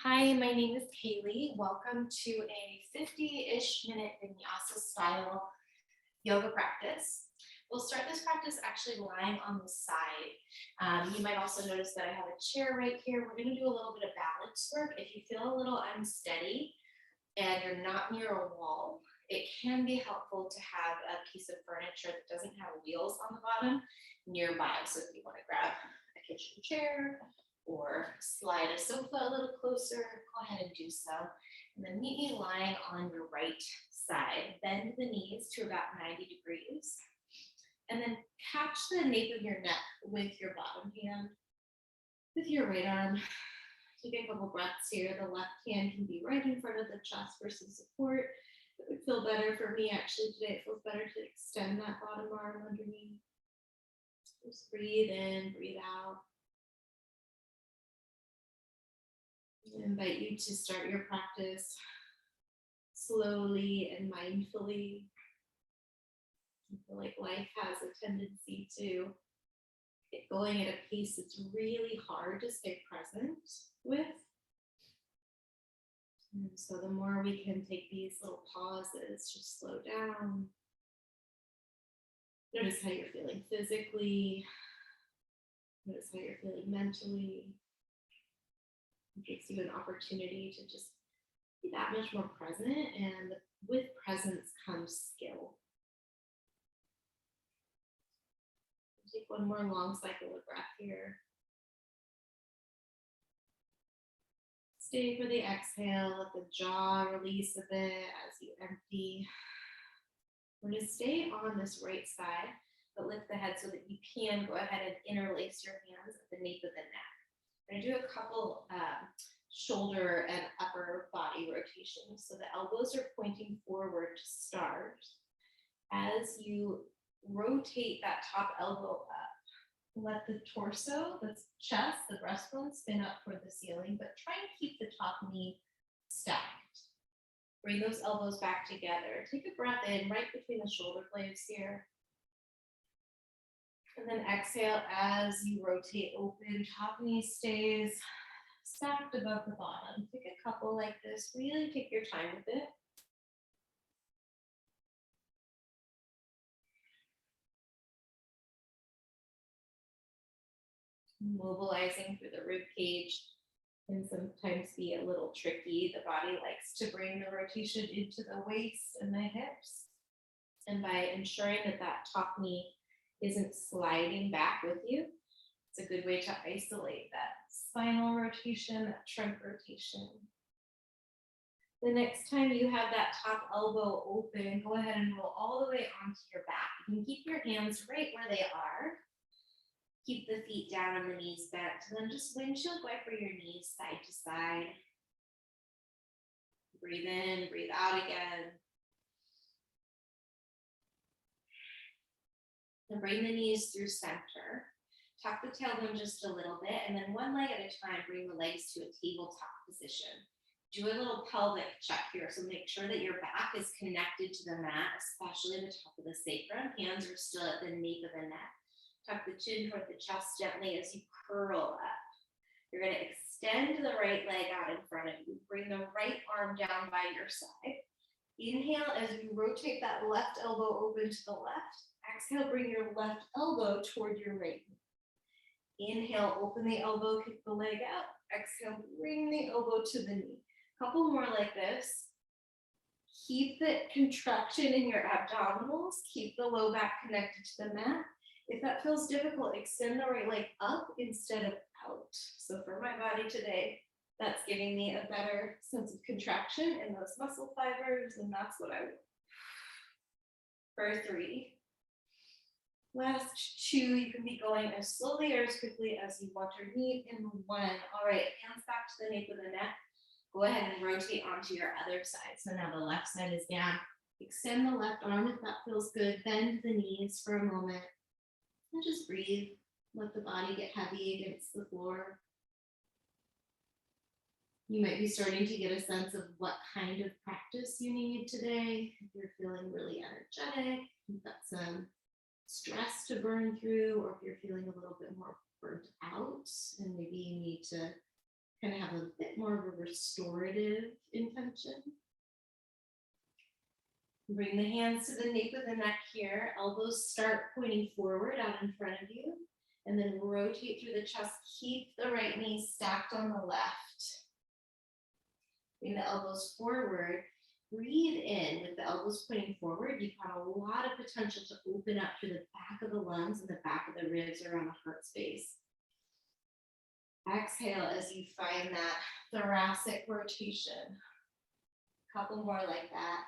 Hi, my name is Kailey. Welcome to a 50-ish minute Vinyasa style yoga practice. We'll start this practice actually lying on the side. You might also notice that I have a chair right here. We're going to do a little bit of balance work. If you feel a little unsteady and you're not near a wall, it can be helpful to have a piece of furniture that doesn't have wheels on the bottom nearby. So if you want to grab a kitchen chair, or slide a sofa a little closer, go ahead and do so. And then meet me lying on your right side. Bend the knees to about 90 degrees. And then catch the nape of your neck with your bottom hand, with your right arm. Take a couple breaths here. The left hand can be right in front of the chest for some support. It would feel better for me actually today. It feels better to extend that bottom arm underneath. Just breathe in, breathe out. I invite you to start your practice slowly and mindfully. I feel like life has a tendency to get going at a pace that's really hard to stay present with. And so the more we can take these little pauses, just slow down. Notice how you're feeling physically. Notice how you're feeling mentally. It gives you an opportunity to just be that much more present, and with presence comes skill. Take one more long cycle of breath here. Stay for the exhale, let the jaw release a bit as you empty. We're going to stay on this right side, but lift the head so that you can go ahead and interlace your hands at the nape of the neck. I'm going to do a couple shoulder and upper body rotations. So the elbows are pointing forward to start. As you rotate that top elbow up, let the torso, the chest, the breastbone spin up toward the ceiling, but try and keep the top knee stacked. Bring those elbows back together. Take a breath in right between the shoulder blades here. And then exhale as you rotate open, top knee stays stacked above the bottom. Take a couple like this, really take your time with it. Mobilizing through the rib cage can sometimes be a little tricky. The body likes to bring the rotation into the waist and the hips. And by ensuring that that top knee isn't sliding back with you, it's a good way to isolate that spinal rotation, that trunk rotation. The next time you have that top elbow open, go ahead and roll all the way onto your back. You can keep your hands right where they are. Keep the feet down and the knees bent. And then just windshield wiper your knees side to side. Breathe in, breathe out again. And bring the knees through center. Tuck the tailbone just a little bit, and then one leg at a time, bring the legs to a tabletop position. Do a little pelvic check here, so make sure that your back is connected to the mat, especially the top of the sacrum. Hands are still at the nape of the neck. Tuck the chin toward the chest gently as you curl up. You're going to extend the right leg out in front of you. Bring the right arm down by your side. Inhale as you rotate that left elbow open to the left. Exhale, bring your left elbow toward your right knee. Inhale, open the elbow, kick the leg out. Exhale, bring the elbow to the knee. Couple more like this. Keep the contraction in your abdominals. Keep the low back connected to the mat. If that feels difficult, extend the right leg up instead of out. So for my body today, that's giving me a better sense of contraction in those muscle fibers, and that's what I want. For 3. Last 2, you can be going as slowly or as quickly as you want or need in 1. All right, hands back to the nape of the neck. Go ahead and rotate onto your other side. So now the left side is down. Extend the left arm if that feels good. Bend the knees for a moment. And just breathe. Let the body get heavy against the floor. You might be starting to get a sense of what kind of practice you need today. If you're feeling really energetic, you've got some stress to burn through, or if you're feeling a little bit more burnt out and maybe you need to Kind of have a bit more of a restorative intention. Bring the hands to the nape of the neck here. Elbows start pointing forward out in front of you. And then rotate through the chest. Keep the right knee stacked on the left. Bring the elbows forward. Breathe in with the elbows pointing forward. You've got a lot of potential to open up through the back of the lungs and the back of the ribs around the heart space. Exhale as you find that thoracic rotation. Couple more like that.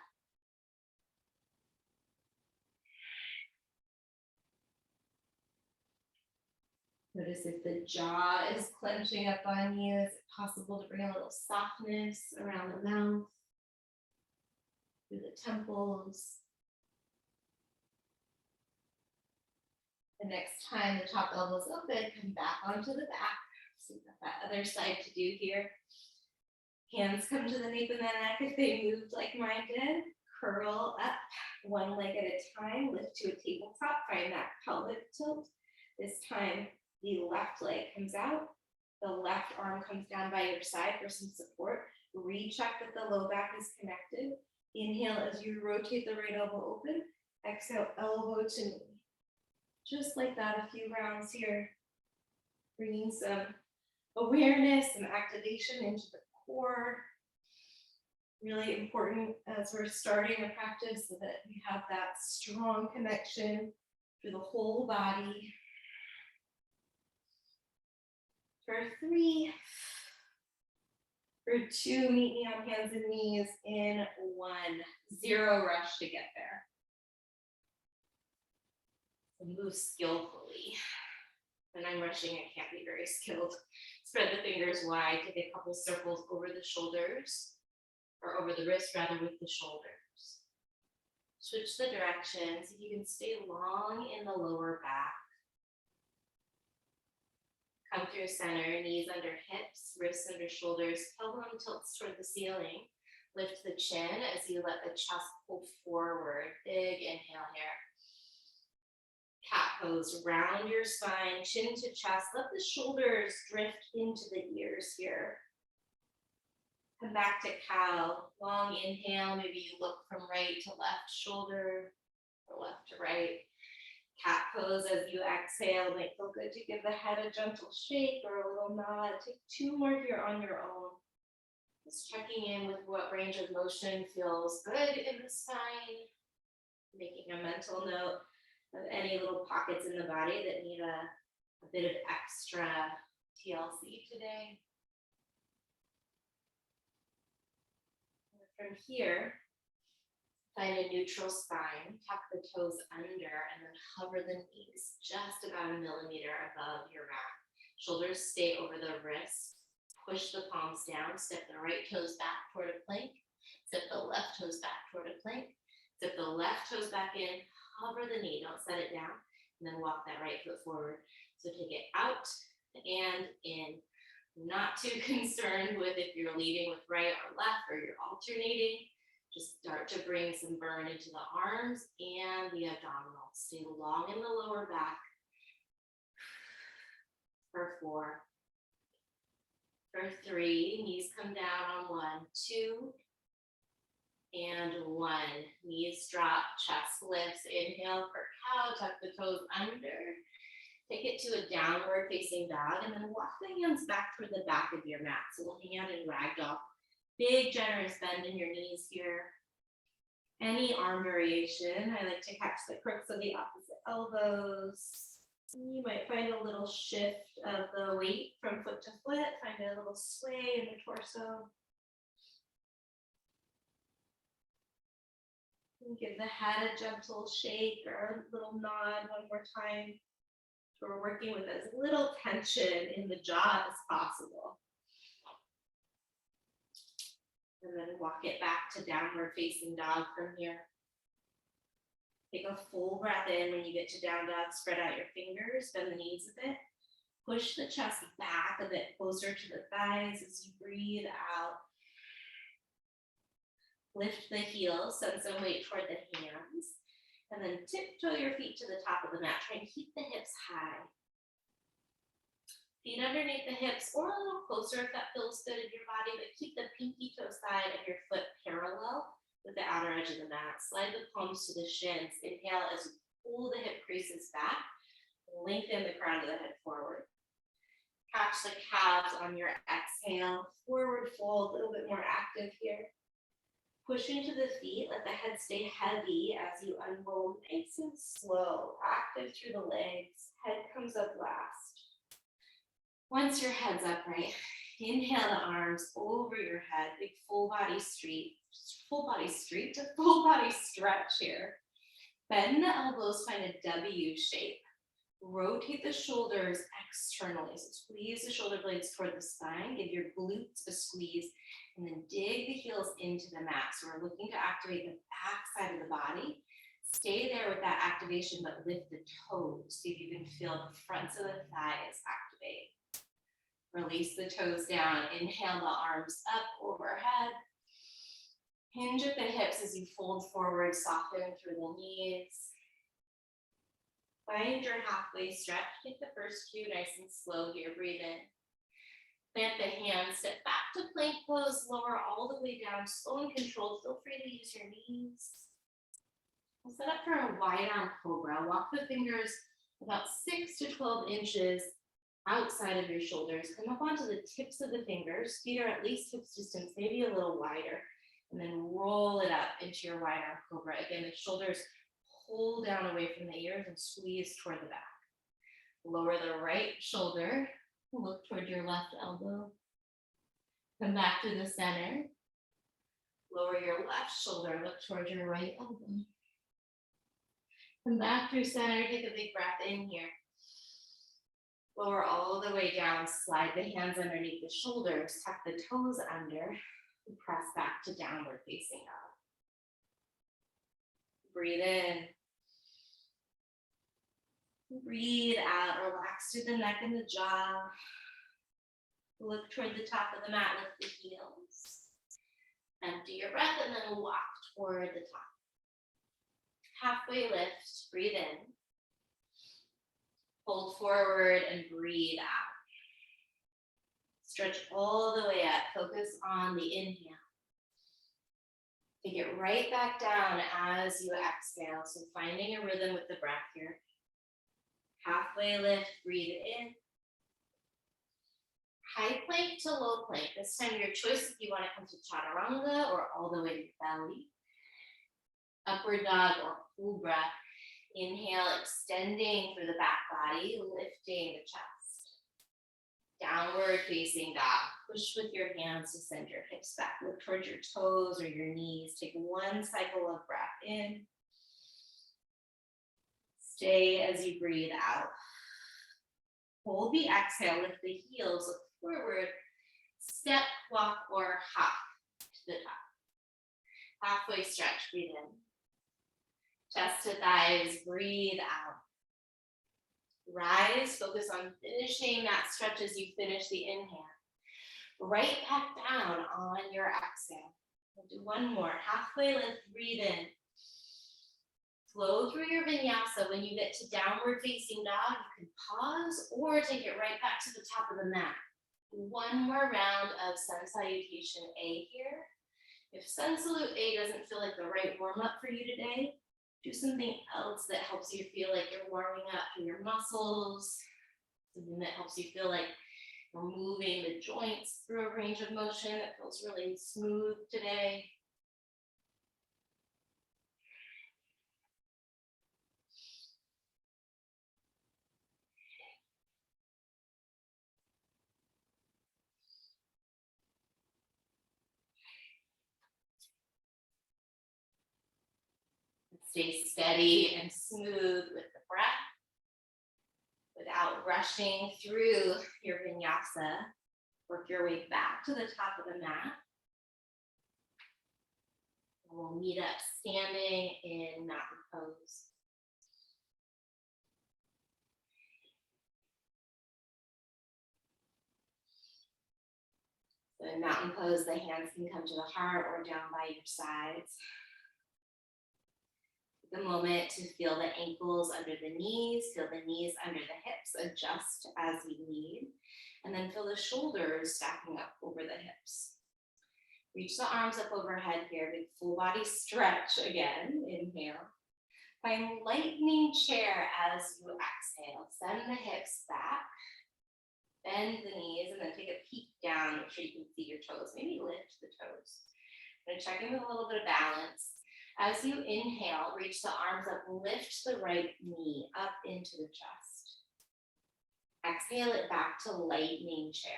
Notice if the jaw is clenching up on you. Is it possible to bring a little softness around the mouth, through the temples? The next time the top elbow's open, come back onto the back. So we've got that other side to do here. Hands come to the nape of the neck if they moved like mine did. Curl up one leg at a time. Lift to a tabletop. Find that pelvic tilt. This time, the left leg comes out. The left arm comes down by your side for some support. Recheck that the low back is connected. Inhale as you rotate the right elbow open. Exhale, elbow to knee. Just like that, a few rounds here. Bringing some awareness and activation into the core. Really important as we're starting a practice so that we have that strong connection through the whole body. For 3, for 2, meet me on hands and knees in 1. 0 rush to get there. Move skillfully. When I'm rushing, I can't be very skilled. Spread the fingers wide, take a couple circles over the shoulders, or over the wrist rather with the shoulders. Switch the directions. You can stay long in the lower back. Come through center, knees under hips, wrists under shoulders, tailbone tilts toward the ceiling. Lift the chin as you let the chest pull forward. Big inhale here. Cat pose, round your spine, chin to chest. Let the shoulders drift into the ears here. Come back to cow. Long inhale, maybe you look from right to left shoulder or left to right. Cat pose as you exhale. Might feel good to give the head a gentle shake or a little nod. Take 2 more here on your own. Just checking in with what range of motion feels good in the spine. Making a mental note of any little pockets in the body that need a bit of extra TLC today. From here, find a neutral spine, tuck the toes under, and then hover the knees just about a millimeter above your mat. Shoulders stay over the wrists. Push the palms down. Step the right toes back toward a plank. Step the left toes back toward a plank. Step the left toes back in. Hover the knee. Don't set it down. And then walk that right foot forward. So take it out and in. Not too concerned with if you're leading with right or left or you're alternating. Just start to bring some burn into the arms and the abdominals. Stay long in the lower back. For 4. For 3, knees come down on 1, 2, and 1. Knees drop, chest lifts. Inhale for cow, tuck the toes under. Take it to a downward facing dog and then walk the hands back toward the back of your mat. So we'll hang out in ragdoll. Big generous bend in your knees here. Any arm variation. I like to catch the crooks of the opposite elbows. You might find a little shift of the weight from foot to foot. Find a little sway in the torso. And give the head a gentle shake or a little nod one more time. So we're working with as little tension in the jaw as possible. And then walk it back to downward facing dog from here. Take a full breath in when you get to down dog. Spread out your fingers, bend the knees a bit. Push the chest back a bit closer to the thighs as you breathe out. Lift the heels, send some weight toward the hands. And then tiptoe your feet to the top of the mat. Try and keep the hips high. Feet underneath the hips or a little closer if that feels good in your body, but keep the pinky toe side of your foot parallel with the outer edge of the mat. Slide the palms to the shins. Inhale as you pull the hip creases back. Lengthen the crown of the head forward. Catch the calves on your exhale. Forward fold, a little bit more active here. Push into the feet, let the head stay heavy as you unroll nice and slow, active through the legs. Head comes up last. Once your head's upright, inhale the arms over your head, big full body stretch here. Bend the elbows, find a W shape. Rotate the shoulders externally. So squeeze the shoulder blades toward the spine, give your glutes a squeeze, and then dig the heels into the mat. So we're looking to activate the back side of the body. Stay there with that activation, but lift the toes. See if you can feel the fronts of the thighs activate. Release the toes down. Inhale the arms up overhead. Hinge at the hips as you fold forward, soften through the knees. Find your halfway stretch. Take the first few nice and slow here. Breathe in. Plant the hands, step back to plank pose, lower all the way down, slow and controlled. Feel free to use your knees. We'll set up for a wide arm cobra. Walk the fingers about 6 to 12 inches outside of your shoulders. Come up onto the tips of the fingers. Feet are at least hips distance, maybe a little wider. And then roll it up into your wide arm cobra. Again, the shoulders pull down away from the ears and squeeze toward the back. Lower the right shoulder. Look toward your left elbow. Come back to the center. Lower your left shoulder. Look toward your right elbow. Come back through center. Take a big breath in here. Lower all the way down. Slide the hands underneath the shoulders. Tuck the toes under. And press back to downward facing dog. Breathe in. Breathe out. Relax through the neck and the jaw. Look toward the top of the mat. Lift the heels. Empty your breath and then walk toward the top. Halfway lift. Breathe in. Fold forward and breathe out. Stretch all the way up. Focus on the inhale. Take it right back down as you exhale. So finding a rhythm with the breath here. Halfway lift, breathe in. High plank to low plank. This time your choice if you want to come to chaturanga or all the way to belly. Upward dog or cobra. Inhale, extending through the back body, lifting the chest. Downward facing dog. Push with your hands to send your hips back. Look towards your toes or your knees. Take one cycle of breath in. Stay as you breathe out. Hold the exhale, lift the heels, look forward. Step, walk, or hop to the top. Halfway stretch, breathe in. Chest to thighs, breathe out. Rise, focus on finishing that stretch as you finish the inhale. Right back down on your exhale. We'll do one more. Halfway lift, breathe in. Flow through your vinyasa. When you get to downward facing dog, you can pause or take it right back to the top of the mat. One more round of sun salutation A here. If sun salute A doesn't feel like the right warm up for you today, do something else that helps you feel like you're warming up through your muscles, something that helps you feel like you're moving the joints through a range of motion that feels really smooth today. Stay steady and smooth with the breath without rushing through your vinyasa. Work your way back to the top of the mat. And we'll meet up standing in mountain pose. So in mountain pose, the hands can come to the heart or down by your sides. Take a moment to feel the ankles under the knees, feel the knees under the hips, adjust as you need, and then feel the shoulders stacking up over the hips. Reach the arms up overhead here, big full body stretch again, inhale. Find lightning chair as you exhale, send the hips back, bend the knees, and then take a peek down, make sure you can see your toes, maybe lift the toes. I'm gonna check in with a little bit of balance. As you inhale, reach the arms up, lift the right knee up into the chest. Exhale it back to lightning chair.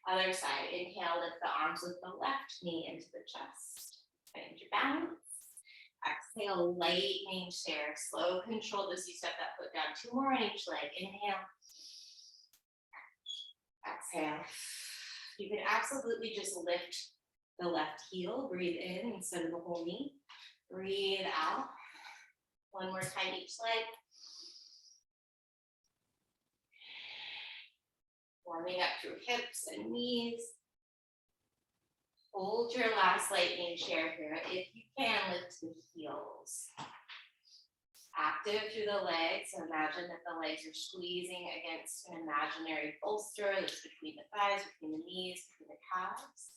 Other side, inhale, lift the arms with the left knee into the chest. Find your balance. Exhale, lightning chair. Slow, controlled as you step that foot down. 2 more on each leg. Inhale. Exhale. You can absolutely just lift the left heel. Breathe in instead of the whole knee. Breathe out. 1 more time each leg. Warming up through hips and knees. Hold your last lightning chair here. If you can, lift the heels. Active through the legs. So imagine that the legs are squeezing against an imaginary bolster that's between the thighs, between the knees, between the calves.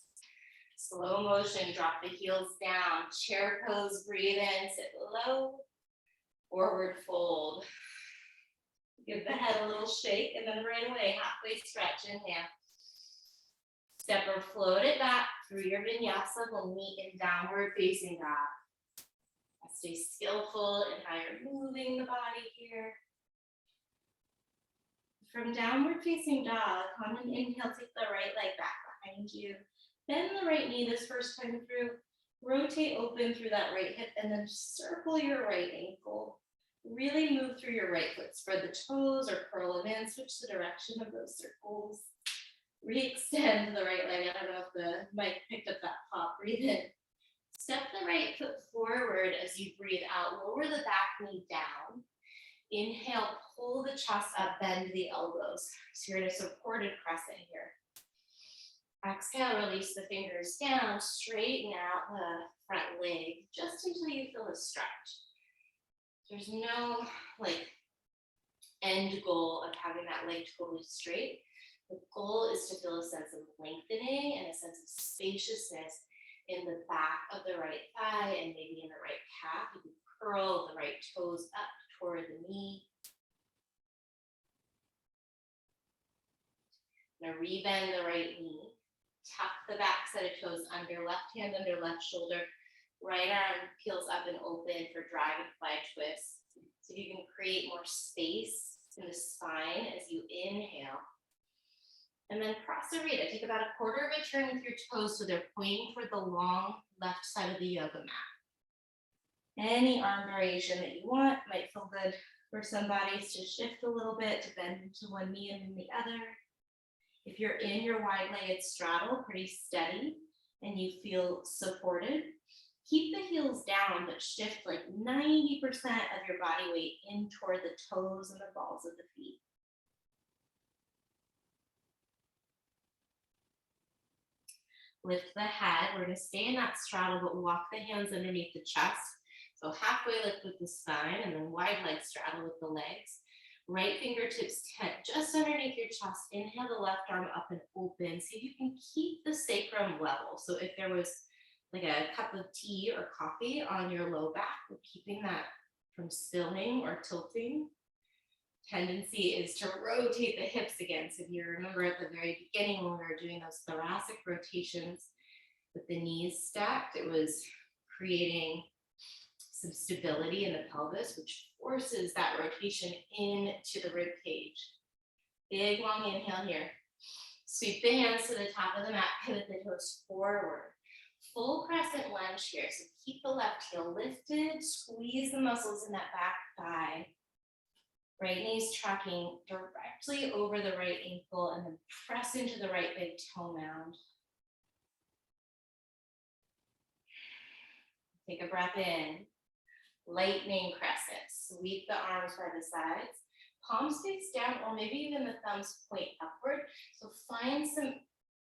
Slow motion, drop the heels down. Chair pose, breathe in, sit low. Forward fold. Give the head a little shake, and then right away, halfway stretch, inhale. Step or float it back through your vinyasa. We'll meet in downward facing dog. Stay skillful in how you're moving the body here. From downward facing dog, on an inhale, take the right leg back behind you. Bend the right knee this first time through. Rotate open through that right hip, and then circle your right ankle. Really move through your right foot. Spread the toes or curl them in. Switch the direction of those circles. Re-extend the right leg. I don't know if the mic picked up that pop. Breathe in. Step the right foot forward as you breathe out. Lower the back knee down. Inhale, pull the chest up, bend the elbows. So you're in a supported crescent here. Exhale, release the fingers down. Straighten out the front leg just until you feel a stretch. There's no end goal of having that leg totally straight. The goal is to feel a sense of lengthening and a sense of spaciousness in the back of the right thigh and maybe in the right calf. You can curl the right toes up toward the knee. Now rebend the right knee. Tuck the back set of toes under, left hand under left shoulder. Right arm peels up and open for dragonfly twist. So you can create more space in the spine as you inhale. And then prasarita. Take about 1/4 of a turn with your toes so they're pointing toward the long left side of the yoga mat. Any arm variation that you want. Might feel good for some bodies to shift a little bit, to bend into one knee and then the other. If you're in your wide-legged straddle, pretty steady, and you feel supported, keep the heels down, but shift like 90% of your body weight in toward the toes and the balls of the feet. Lift the head. We're going to stay in that straddle, but walk the hands underneath the chest. So halfway lift with the spine, and then wide leg straddle with the legs. Right fingertips just underneath your chest. Inhale the left arm up and open. See if you can keep the sacrum level. So if there was like a cup of tea or coffee on your low back, we're keeping that from spilling or tilting. Tendency is to rotate the hips again. So if you remember at the very beginning when we were doing those thoracic rotations with the knees stacked, it was creating some stability in the pelvis, which forces that rotation into the rib cage. Big long inhale here. Sweep the hands to the top of the mat, pivot the toes forward. Full crescent lunge here. So keep the left heel lifted, squeeze the muscles in that back thigh. Right knee's tracking directly over the right ankle, and then press into the right big toe mound. Take a breath in. Lightning crescent. Sweep the arms by the sides. Palms face down, or maybe even the thumbs point upward. So find some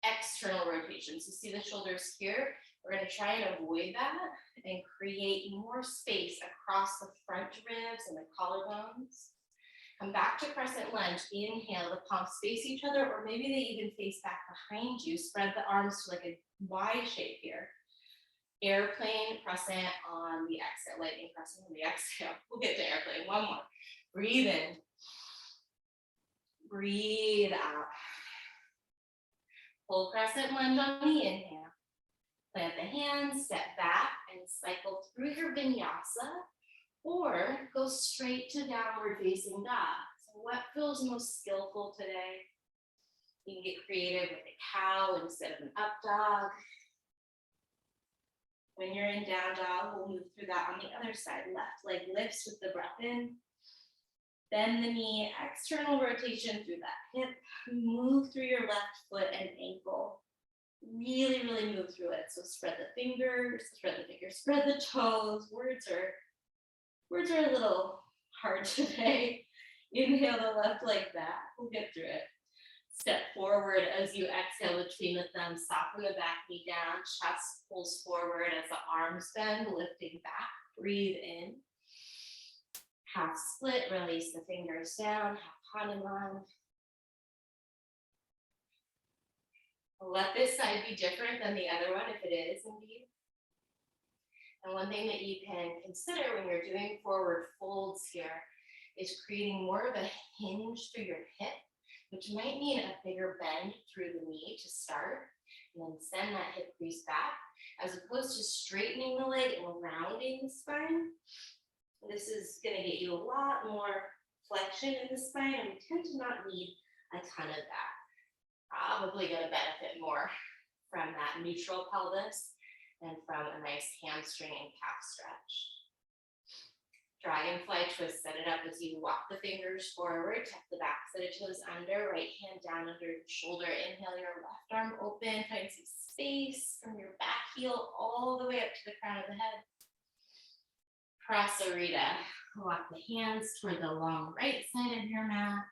external rotation. So see the shoulders here, We're going to try and avoid that and create more space across the front ribs and the collarbones. Come back to crescent lunge. Inhale, the palms face each other, or maybe they even face back behind you. Spread the arms to like a Y shape here. Airplane crescent on the exhale, lightning crescent on the exhale. We'll get to airplane, one more. Breathe in. Breathe out. Full crescent lunge on the inhale. Plant the hands, step back, and cycle through your vinyasa, or go straight to downward facing dog. So what feels most skillful today? You can get creative with a cow instead of an up dog. When you're in down dog, we'll move through that on the other side. Left leg lifts with the breath in. Bend the knee, external rotation through that hip. Move through your left foot and ankle. Really, really move through it. So spread the fingers, spread the toes. Words are a little hard today. Inhale the left leg back. We'll get through it. Step forward as you exhale between the thumbs. Soften the back knee down. Chest pulls forward as the arms bend, lifting back. Breathe in. Half split, release the fingers down. Half Hanuman. Let this side be different than the other one if it is indeed. And one thing that you can consider when you're doing forward folds here is creating more of a hinge through your hip, which might mean a bigger bend through the knee to start, and then send that hip crease back, as opposed to straightening the leg and rounding the spine. This is going to get you a lot more flexion in the spine, and we tend to not need a ton of that. Probably going to benefit more from that neutral pelvis than from a nice hamstring and calf stretch. Dragonfly twist, set it up as you walk the fingers forward, tuck the back set of toes under, right hand down under your shoulder. Inhale your left arm open, find some space from your back heel all the way up to the crown of the head. Prasarita, walk the hands toward the long right side of your mat.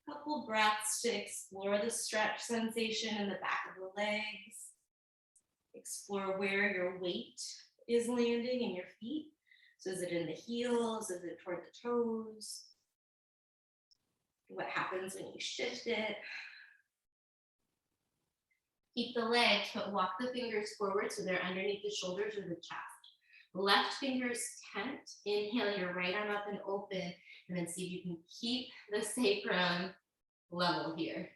Couple breaths to explore the stretch sensation in the back of the legs. Explore where your weight is landing in your feet. So is it in the heels? Is it toward the toes? What happens when you shift it? Keep the legs, but walk the fingers forward so they're underneath the shoulders or the chest. Left fingers tent. Inhale your right arm up and open, and then see if you can keep the sacrum level here.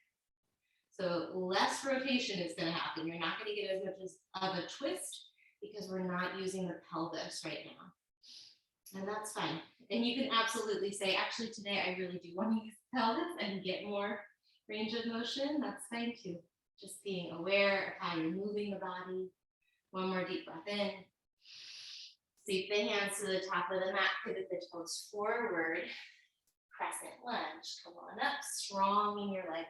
So less rotation is going to happen. You're not going to get as much of a twist because we're not using the pelvis right now. And that's fine. And you can absolutely say, actually today I really do want to use the pelvis and get more range of motion. That's fine too. Just being aware of how you're moving the body. One more deep breath in. Sweep the hands to the top of the mat, pivot the toes forward. Crescent lunge, come on up, strong in your legs.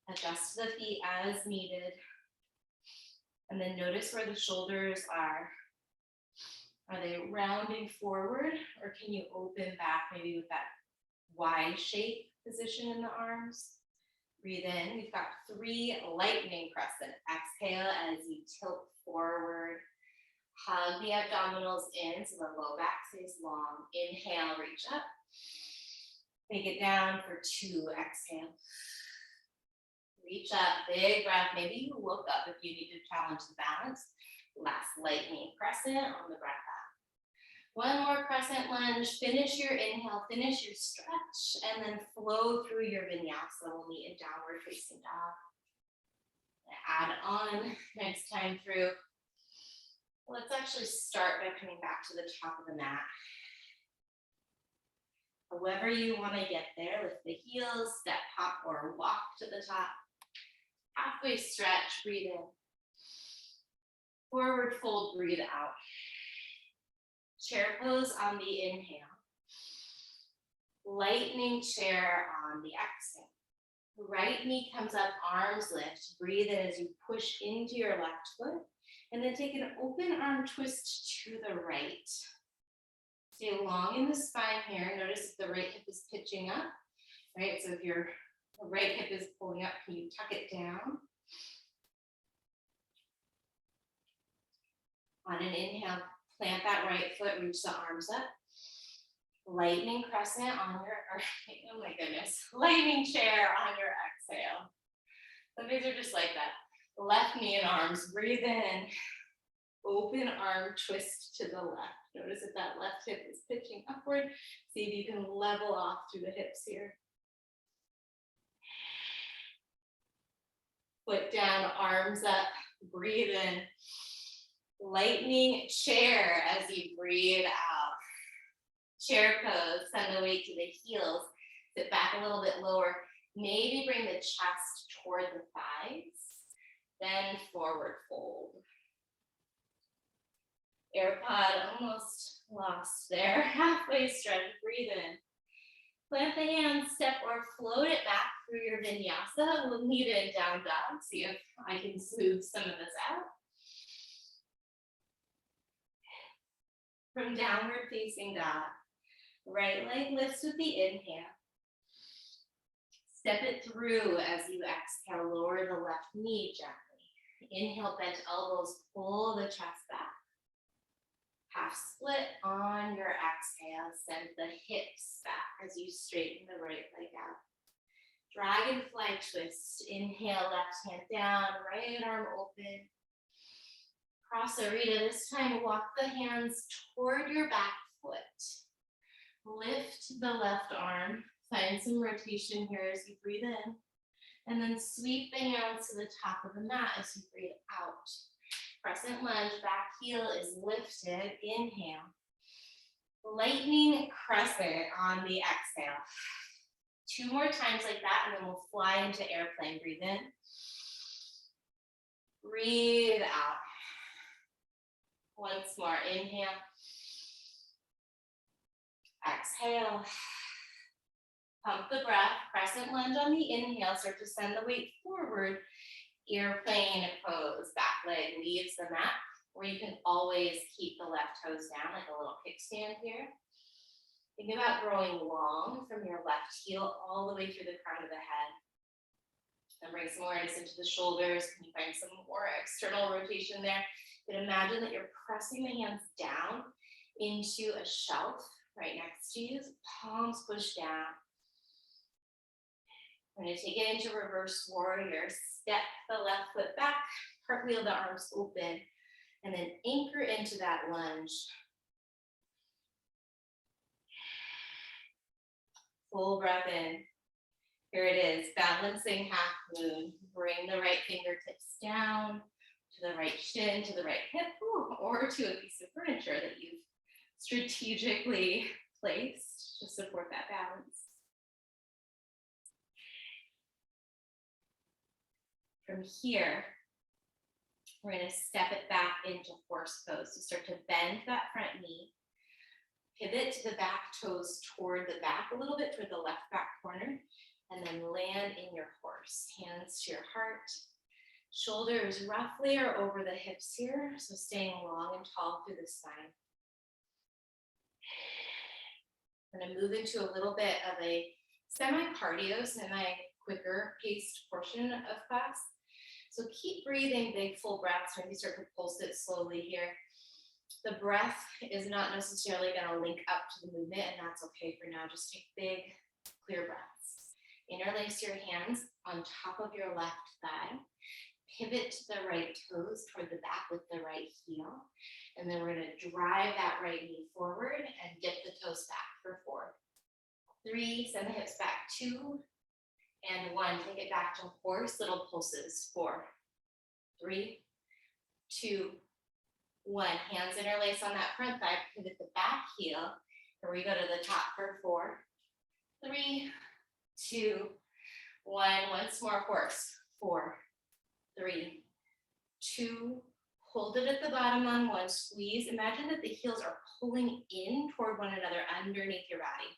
Adjust the feet as needed. And then notice where the shoulders are. Are they rounding forward, or can you open back maybe with that Y shape position in the arms? Breathe in. We've got 3 lightning crescent. Exhale as you tilt forward. Hug the abdominals in so the low back stays long. Inhale, reach up. Take it down for 2. Exhale. Reach up, big breath. Maybe you woke up if you need to challenge the balance. Last lightning crescent on the breath out. One more crescent lunge. Finish your inhale, finish your stretch, and then flow through your vinyasa. We'll meet in downward facing dog. Add on next time through. Let's actually start by coming back to the top of the mat. However you want to get there, lift the heels, step, hop, or walk to the top. Halfway stretch, breathe in. Forward fold, breathe out. Chair pose on the inhale. Lightning chair on the exhale. Right knee comes up, arms lift. Breathe in as you push into your left foot. And then take an open arm twist to the right. Stay long in the spine here. Notice if the right hip is pitching up, right? So if your right hip is pulling up, can you tuck it down? On an inhale, plant that right foot, reach the arms up. Lightning crescent on your, oh my goodness, lightning chair on your exhale. Some days are just like that. Left knee and arms, breathe in. Open arm twist to the left. Notice if that left hip is pitching upward. See if you can level off through the hips here. Foot down, arms up, breathe in. Lightning chair as you breathe out. Chair pose, send the weight to the heels. Sit back a little bit lower. Maybe bring the chest toward the thighs. Then forward fold. AirPod almost lost there. Halfway stretch, breathe in. Plant the hands, step or float it back through your vinyasa. We'll lead in down dog. See if I can smooth some of this out. From downward facing dog, right leg lifts with the inhale. Step it through as you exhale, lower the left knee gently. Inhale, bent elbows, pull the chest back. Half split on your exhale, send the hips back as you straighten the right leg out. Dragonfly twist, inhale, left hand down, right arm open. Prasarita, this time walk the hands toward your back foot. Lift the left arm, find some rotation here as you breathe in, and then sweep the hands to the top of the mat as you breathe out. Crescent lunge, back heel is lifted, inhale. Lightning crescent on the exhale. 2 more times like that, and then we'll fly into airplane. Breathe in. Breathe out. Once more, inhale. Exhale. Pump the breath, crescent lunge on the inhale, start to send the weight forward. Airplane pose, back leg leaves the mat, or you can always keep the left toes down like a little kickstand here. Think about growing long from your left heel all the way through the crown of the head. Then bring some awareness into the shoulders. Can you find some more external rotation there? But imagine that you're pressing the hands down into a shelf right next to you. Palms push down. We're going to take it into reverse warrior. Step the left foot back, cartwheel the arms open, and then anchor into that lunge. Full breath in. Here it is, balancing half moon. Bring the right fingertips down to the right shin, to the right hip, or to a piece of furniture that you've strategically placed to support that balance. From here, we're going to step it back into horse pose. So start to bend that front knee, pivot to the back toes toward the back a little bit, toward the left back corner, and then land in your horse. Hands to your heart. Shoulders roughly are over the hips here, so staying long and tall through the spine. I'm going to move into a little bit of a semi-cardio, semi-quicker paced portion of class. So keep breathing big, full breaths. Maybe start to pulse it slowly here. The breath is not necessarily going to link up to the movement, and that's okay for now. Just take big, clear breaths. Interlace your hands on top of your left thigh. Pivot the right toes toward the back with the right heel. And then we're going to drive that right knee forward and dip the toes back for 4. 3, send the hips back. 2 and 1. Take it back to horse, little pulses. 4, 3, 2, 1. Hands interlace on that front thigh. Pivot the back heel. Here we go to the top for 4, 3, 2, 1. Once more, horse. 4, 3, 2. Hold it at the bottom on 1. Squeeze. Imagine that the heels are pulling in toward one another underneath your body.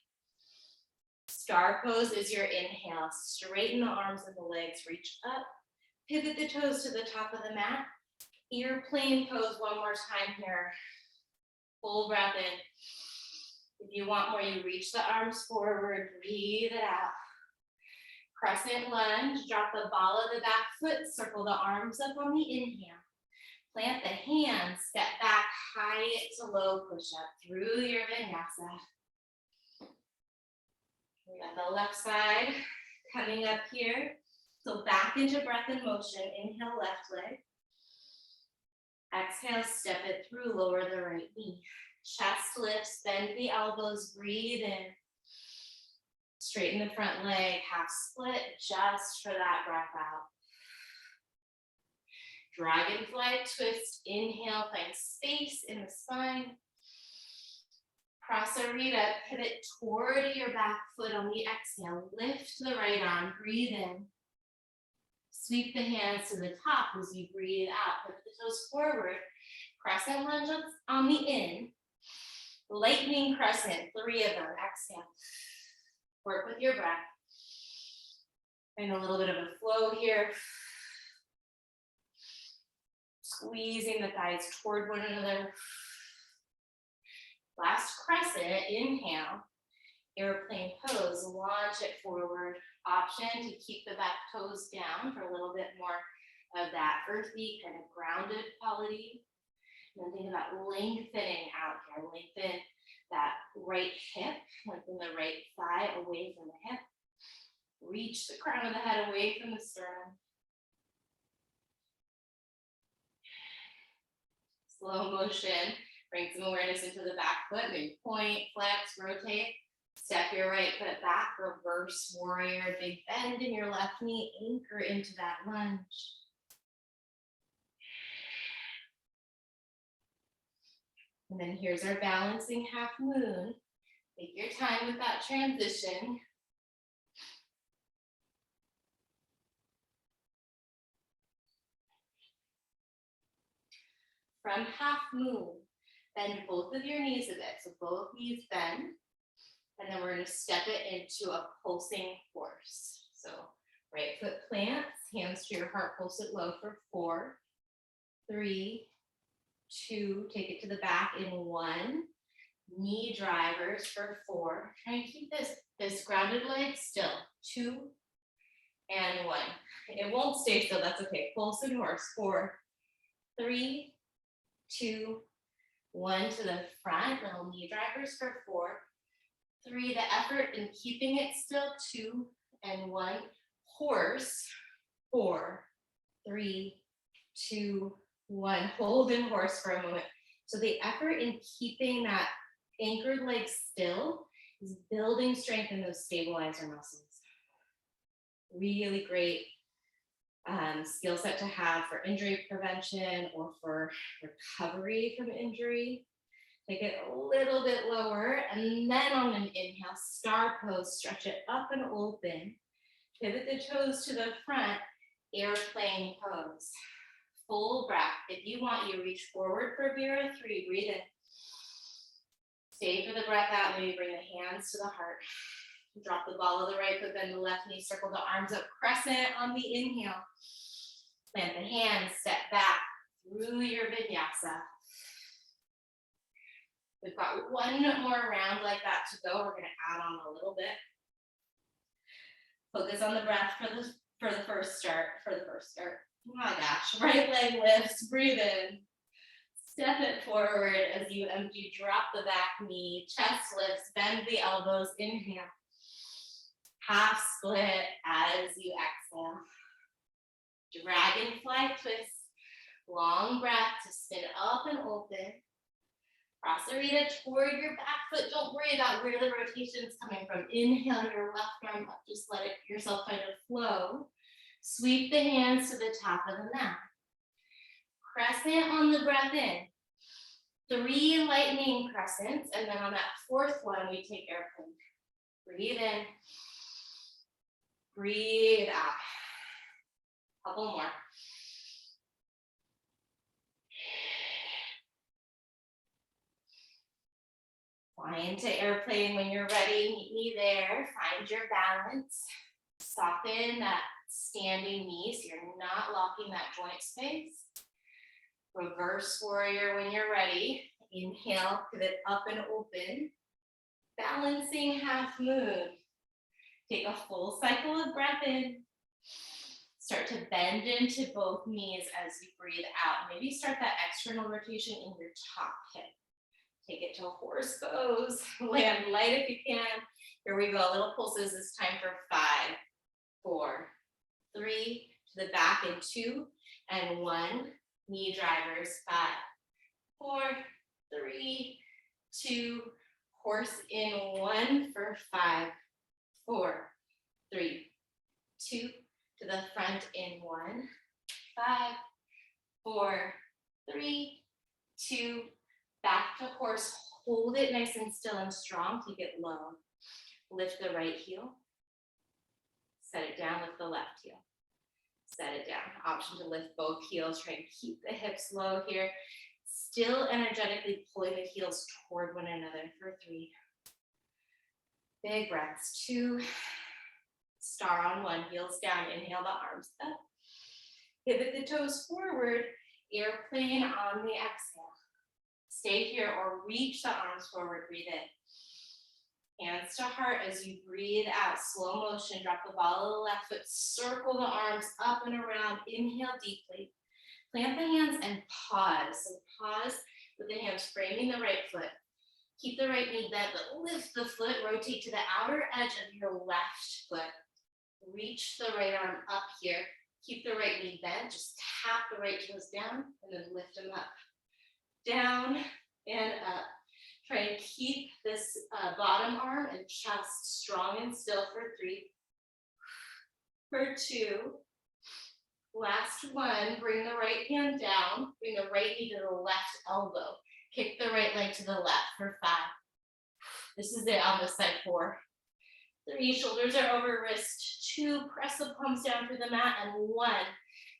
Star pose is your inhale. Straighten the arms and the legs. Reach up. Pivot the toes to the top of the mat. Airplane pose one more time here. Full breath in. If you want more, you reach the arms forward. Breathe it out. Crescent lunge. Drop the ball of the back foot. Circle the arms up on the inhale. Plant the hands, step back, high to low push-up through your vinyasa. We got the left side coming up here. So back into breath and motion. Inhale, left leg. Exhale, step it through, lower the right knee. Chest lifts, bend the elbows, breathe in. Straighten the front leg, half split, just for that breath out. Dragonfly twist, inhale, find space in the spine. Prasarita, pivot toward your back foot on the exhale. Lift the right arm, breathe in. Sweep the hands to the top as you breathe out. Put the toes forward. Crescent lunge on the in. Lightning crescent, 3 of them. Exhale. Work with your breath. And a little bit of a flow here. Squeezing the thighs toward one another. Last crescent, inhale. Airplane pose, launch it forward. Option to keep the back toes down for a little bit more of that earthy, kind of grounded quality. And then think about lengthening out here. Lengthen that right hip, lengthen the right thigh away from the hip. Reach the crown of the head away from the sternum. Slow motion, bring some awareness into the back foot, maybe point, flex, rotate. Step your right foot back, reverse warrior, big bend in your left knee, anchor into that lunge. And then here's our balancing half moon. Take your time with that transition. From half moon, bend both of your knees a bit. So both knees bend. And then we're going to step it into a pulsing horse. So right foot plants, hands to your heart, pulse it low for 4, 3, 2, take it to the back in 1. Knee drivers for 4. Try and keep this grounded leg still. 2 and 1. It won't stay still, that's okay. Pulse and horse. 4, 3, 2, 1 to the front. Little knee drivers for 4. 3, the effort in keeping it still, 2 and 1. Horse, 4, 3, 2, 1. Hold in horse for a moment. So the effort in keeping that anchored leg still is building strength in those stabilizer muscles. Really great skill set to have for injury prevention or for recovery from injury. Take it a little bit lower, and then on an inhale, star pose, stretch it up and open. Pivot the toes to the front, airplane pose. Full breath. If you want, you reach forward for Vera 3, breathe in. Stay for the breath out, maybe bring the hands to the heart. Drop the ball of the right foot, bend the left knee, circle the arms up, crescent on the inhale. Plant the hands, step back through your vinyasa. We've got one more round like that to go. We're going to add on a little bit. Focus on the breath for the first start. Oh my gosh, right leg lifts, breathe in. Step it forward as you empty, drop the back knee, chest lifts, bend the elbows, inhale. Half split as you exhale. Dragonfly twist, long breath to spin up and open. Prasarita toward your back foot. Don't worry about where the rotation is coming from. Inhale your left arm up. Just let yourself kind of flow. Sweep the hands to the top of the mat. Crescent on the breath in. 3 lightning crescents. And then on that 4th one, we take airplane. Breathe in. Breathe out. Couple more. Fly into airplane when you're ready. Meet me there. Find your balance. Soften that standing knee so you're not locking that joint space. Reverse warrior when you're ready. Inhale, pivot up and open. Balancing half moon. Take a full cycle of breath in. Start to bend into both knees as you breathe out. Maybe start that external rotation in your top hip. Take it to horse pose. Land light if you can. Here we go. Little pulses this time for 5, 4, 3, to the back in 2 and 1. Knee drivers. 5, 4, 3, 2. Horse in 1 for 5, 4, 3, 2. To the front in 1, 5, 4, 3, 2. Back to horse. Hold it nice and still and strong. Keep it low. Lift the right heel. Set it down. Lift the left heel. Set it down. Option to lift both heels. Try to keep the hips low here. Still energetically pulling the heels toward one another for 3. Big breaths. 2. Star on 1. Heels down. Inhale the arms up. Pivot the toes forward. Airplane on the exhale. Stay here or reach the arms forward. Breathe in. Hands to heart as you breathe out. Slow motion. Drop the ball of the left foot. Circle the arms up and around. Inhale deeply. Plant the hands and pause. So pause with the hands framing the right foot. Keep the right knee bent, but lift the foot. Rotate to the outer edge of your left foot. Reach the right arm up here. Keep the right knee bent. Just tap the right toes down and then lift them up. Down and up. Try and keep this bottom arm and chest strong and still for 3, for 2. Last 1, bring the right hand down, bring the right knee to the left elbow. Kick the right leg to the left for 5. This is it on this side. 4, 3, shoulders are over wrist. 2, press the palms down through the mat. And 1,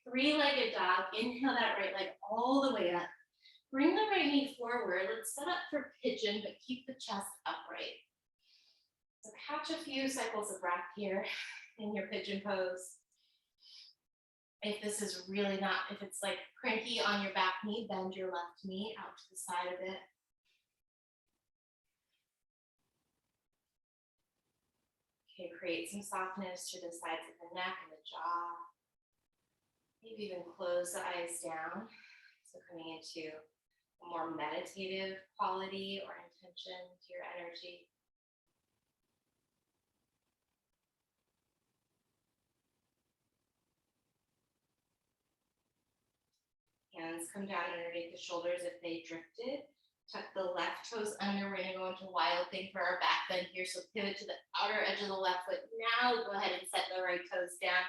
3-legged dog. Inhale that right leg all the way up. Bring the right knee forward. Let's set up for pigeon, but keep the chest upright. So catch a few cycles of breath here in your pigeon pose. If this is really not, if it's like cranky on your back knee, bend your left knee out to the side of it. Okay, create some softness to the sides of the neck and the jaw. Maybe even close the eyes down. So coming into a more meditative quality or intention to your energy. Hands come down underneath the shoulders if they drifted. Tuck the left toes under. We're gonna go into wild thing for our back bend here. So pivot to the outer edge of the left foot. Now go ahead and set the right toes down.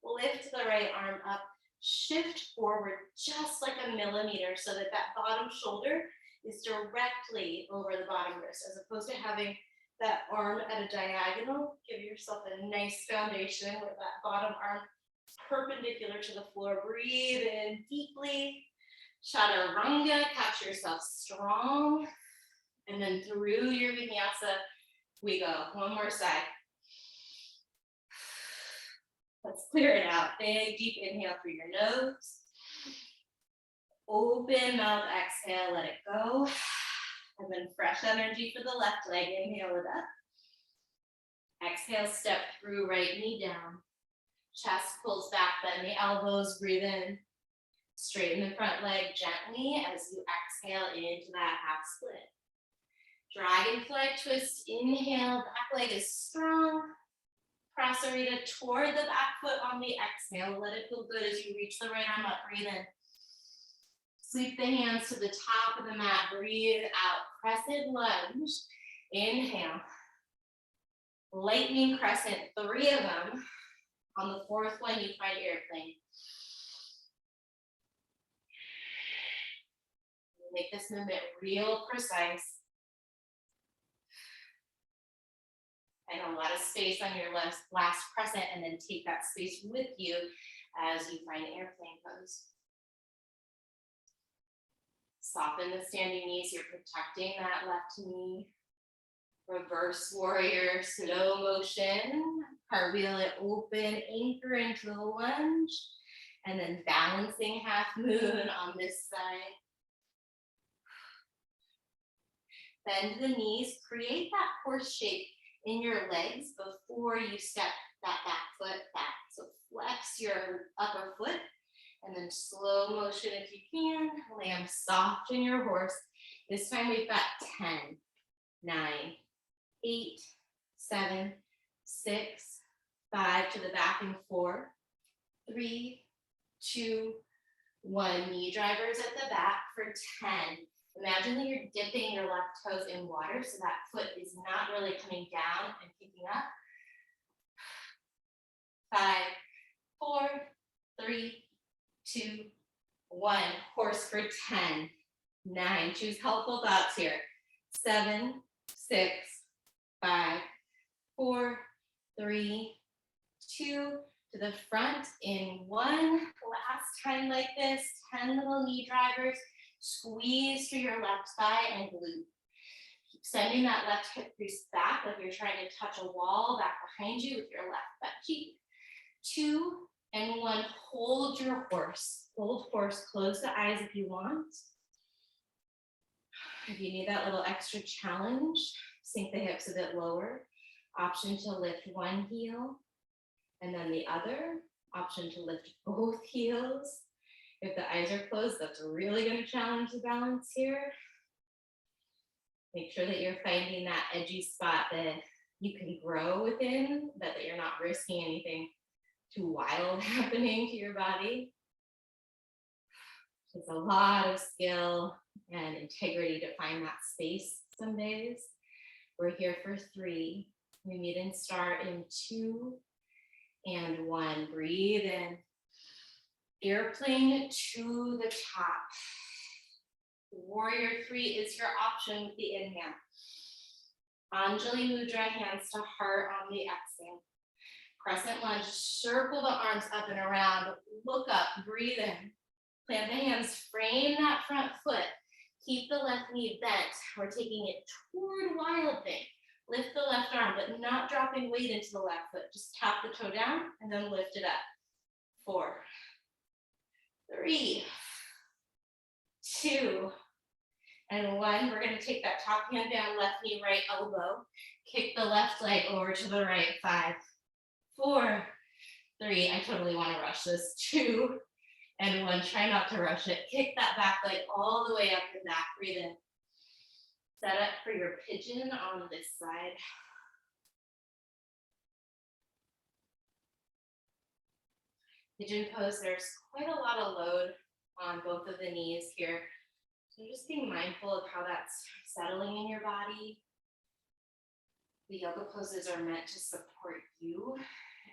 Lift the right arm up. Shift forward just like a millimeter so that that bottom shoulder is directly over the bottom wrist, as opposed to having that arm at a diagonal. Give yourself a nice foundation with that bottom arm perpendicular to the floor. Breathe in deeply. Chaturanga, catch yourself strong. And then through your vinyasa, we go. One more side. Let's clear it out. Big, deep inhale through your nose. Open mouth, exhale, let it go. And then fresh energy for the left leg. Inhale it up. Exhale, step through, right knee down. Chest pulls back, bend the elbows, breathe in. Straighten the front leg gently as you exhale into that half split. Dragonfly twist, inhale, back leg is strong. Prasarita toward the back foot on the exhale. Let it feel good as you reach the right arm up, breathe in. Sweep the hands to the top of the mat, breathe out. Crescent lunge, inhale. Lightning crescent, 3 of them. On the 4th one, you find airplane. Make this movement real precise. And a lot of space on your last crescent, and then take that space with you as you find airplane pose. Soften the standing knees. You're protecting that left knee. Reverse warrior, slow motion. Cartwheel it open, anchor into the lunge. And then balancing half moon on this side. Bend the knees. Create that horse shape in your legs before you step that back foot back. So flex your upper foot and then slow motion if you can, land soft in your horse. This time we've got 10, 9, 8, 7, 6, 5 to the back and 4, 3, 2, 1. Knee drivers at the back for 10. Imagine that you're dipping your left toes in water so that foot is not really coming down and picking up. 5, 4, 3, 2, 1. Horse for 10, 9. Choose helpful thoughts here. 7, 6, 5, 4, 3, 2. To the front in 1. Last time like this. 10 little knee drivers. Squeeze through your left thigh and glute. Keep sending that left hip crease back like you're trying to touch a wall back behind you with your left butt cheek. 2 and 1. Hold your horse. Hold horse. Close the eyes if you want. If you need that little extra challenge, sink the hips a bit lower. Option to lift one heel and then the other. Option to lift both heels. If the eyes are closed, that's really going to challenge the balance here. Make sure that you're finding that edgy spot that you can grow within, that you're not risking anything too wild happening to your body. It's a lot of skill and integrity to find that space some days. We're here for 3. We meet and start in 2 and 1. Breathe in. Airplane to the top. Warrior 3 is your option with the inhale. Anjali Mudra, hands to heart on the exhale. Crescent lunge, circle the arms up and around. Look up, breathe in. Plant the hands, frame that front foot. Keep the left knee bent. We're taking it toward wild thing. Lift the left arm, but not dropping weight into the left foot. Just tap the toe down and then lift it up. 4, 3, 2, and 1. We're going to take that top hand down, left knee, right elbow. Kick the left leg over to the right. 5, 4, 3. I totally want to rush this. 2 and 1. Try not to rush it. Kick that back leg all the way up and back. Breathe in. Set up for your pigeon on this side. Pigeon pose, there's quite a lot of load on both of the knees here. So just be mindful of how that's settling in your body. The yoga poses are meant to support you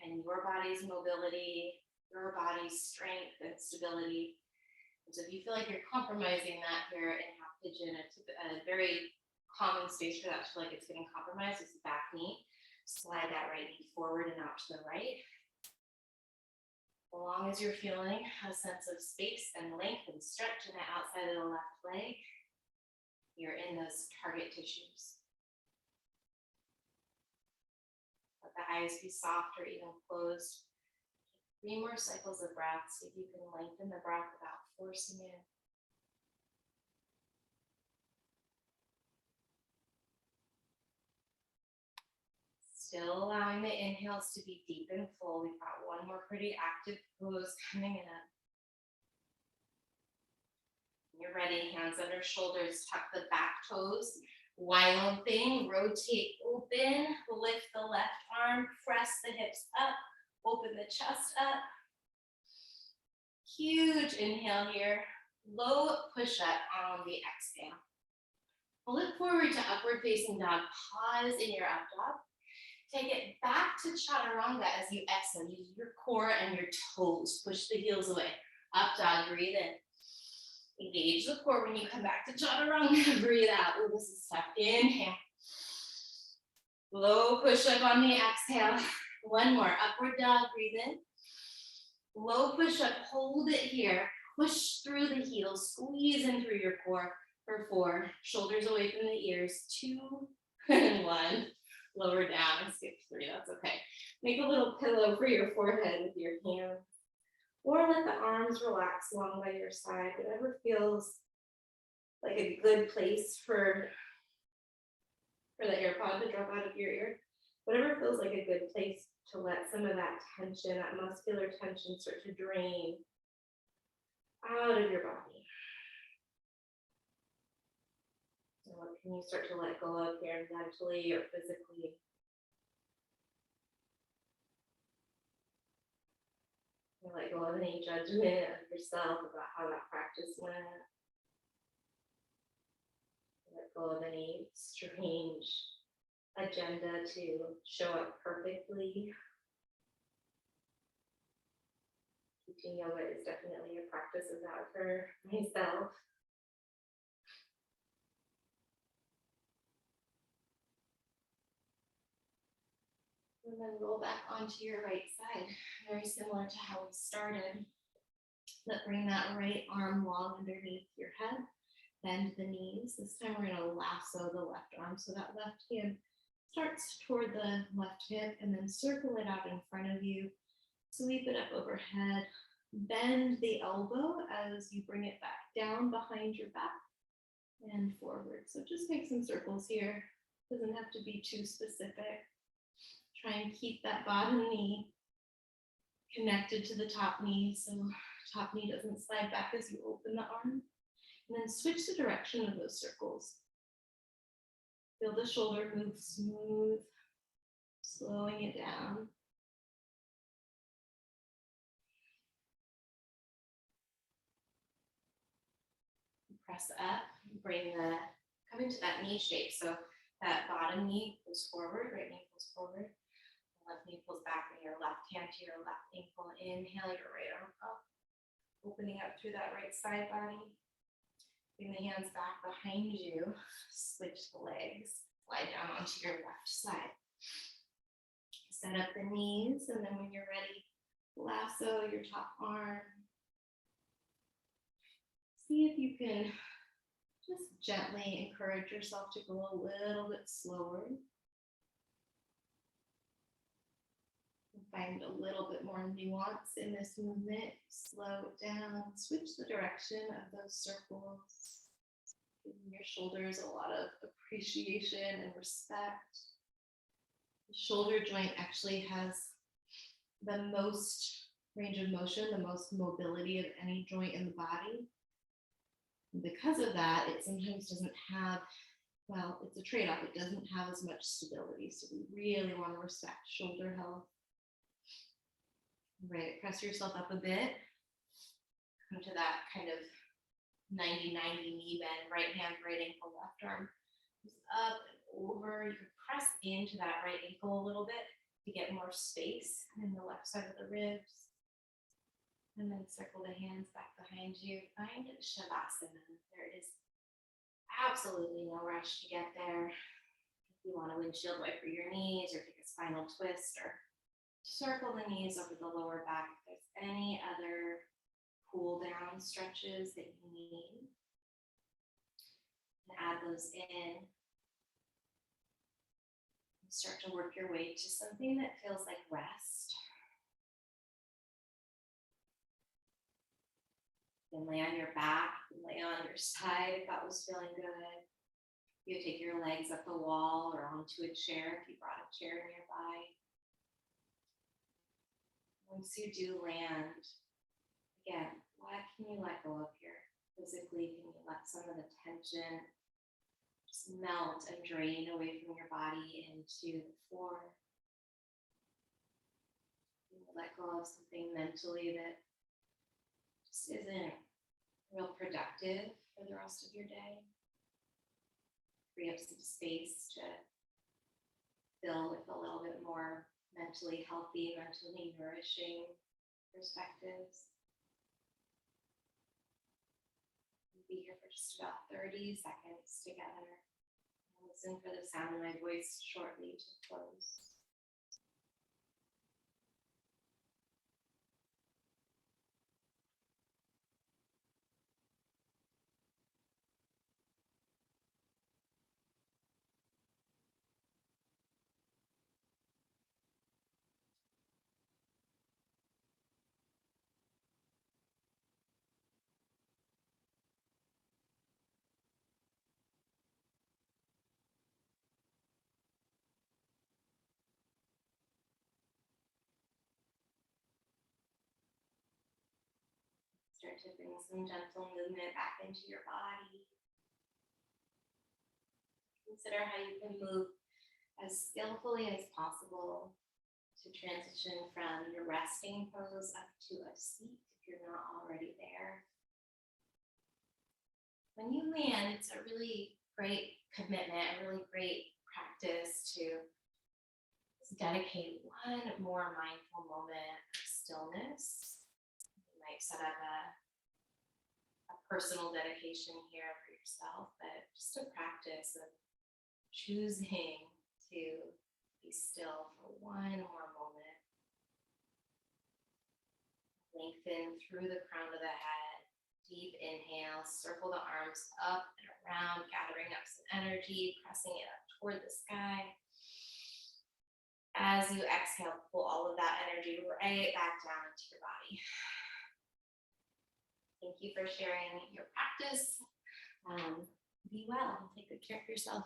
and your body's mobility, your body's strength and stability. And so if you feel like you're compromising that here in half pigeon, a very common space for that to feel like it's getting compromised is the back knee. Slide that right knee forward and out to the right. As long as you're feeling a sense of space and length and stretch in the outside of the left leg, you're in those target tissues. Let the eyes be soft or even closed. 3 more cycles of breath. See if you can lengthen the breath without forcing it. Still allowing the inhales to be deep and full. We've got one more pretty active pose coming in. When you're ready, hands under shoulders, tuck the back toes. Wild thing, rotate open, lift the left arm, press the hips up, open the chest up. Huge inhale here, low push up on the exhale. Pull it forward to upward facing dog, pause in your up dog. Take it back to chaturanga as you exhale. Use your core and your toes. Push the heels away. Up dog, breathe in. Engage the core when you come back to chaturanga. Breathe out. Oh, this is tough. Inhale. Low push up on the exhale. One more. Upward dog, breathe in. Low push up, hold it here. Push through the heels. Squeeze in through your core for 4. Shoulders away from the ears. 2 and 1. Lower down and skip 3, that's okay. Make a little pillow for your forehead with your hands. Or let the arms relax along by your side, whatever feels like a good place for the AirPod to drop out of your ear. Whatever feels like a good place to let some of that tension, that muscular tension start to drain out of your body. So what can you start to let go of here mentally or physically? You let go of any judgment of yourself about how that practice went. Let go of any strange agenda to show up perfectly. Teaching yoga is definitely a practice of that for myself. And then roll back onto your right side, very similar to how we started. But bring that right arm long underneath your head, bend the knees. This time we're gonna lasso the left arm, so that left hand starts toward the left hip and then circle it out in front of you. Sweep it up overhead, bend the elbow as you bring it back down behind your back and forward. So just make some circles here. Doesn't have to be too specific. Try and keep that bottom knee connected to the top knee, so top knee doesn't slide back as you open the arm. And then switch the direction of those circles. Feel the shoulder move smooth, slowing it down. Press up, come into that knee shape. So that bottom knee pulls forward, right knee pulls forward. Left knee pulls back, bring your left hand to your left ankle. Inhale your right arm up, opening up through that right side body. Bring the hands back behind you, switch the legs, slide down onto your left side. Set up the knees, and then when you're ready, lasso your top arm. See if you can just gently encourage yourself to go a little bit slower. Find a little bit more nuance in this movement. Slow it down, switch the direction of those circles. Giving your shoulders a lot of appreciation and respect. The shoulder joint actually has the most range of motion, the most mobility of any joint in the body. And because of that, it sometimes doesn't have, well, it's a trade-off. It doesn't have as much stability. So we really want to respect shoulder health. Right, press yourself up a bit. Come to that kind of 90-90 knee bend, right hand, right ankle, left arm. Just up and over. You can press into that right ankle a little bit to get more space in the left side of the ribs. And then circle the hands back behind you. Find savasana. There is absolutely no rush to get there. If you want to windshield wiper your knees or take a spinal twist or circle the knees over the lower back. If there's any other cool down stretches that you need, and add those in. And start to work your way to something that feels like rest. You can lay on your back, lay on your side if that was feeling good. You can take your legs up the wall or onto a chair if you brought a chair nearby. Once you do land, again, what can you let go of here? Physically, can you let some of the tension just melt and drain away from your body into the floor? Can you let go of something mentally that just isn't real productive for the rest of your day? Free up some space to fill with a little bit more mentally healthy, mentally nourishing perspectives. We'll be here for just about 30 seconds together. And listen for the sound of my voice shortly to close. start to bring some gentle movement back into your body. Consider how you can move as skillfully as possible to transition from your resting pose up to a seat if you're not already there. When you land, it's a really great commitment, a really great practice to dedicate one more mindful moment of stillness. You might set up a personal dedication here for yourself, but just a practice of choosing to be still for one more moment. Lengthen through the crown of the head. Deep inhale, circle the arms up and around, gathering up some energy, pressing it up toward the sky. As you exhale, pull all of that energy right back down into your body. Thank you for sharing your practice. Be well, take good care of yourself.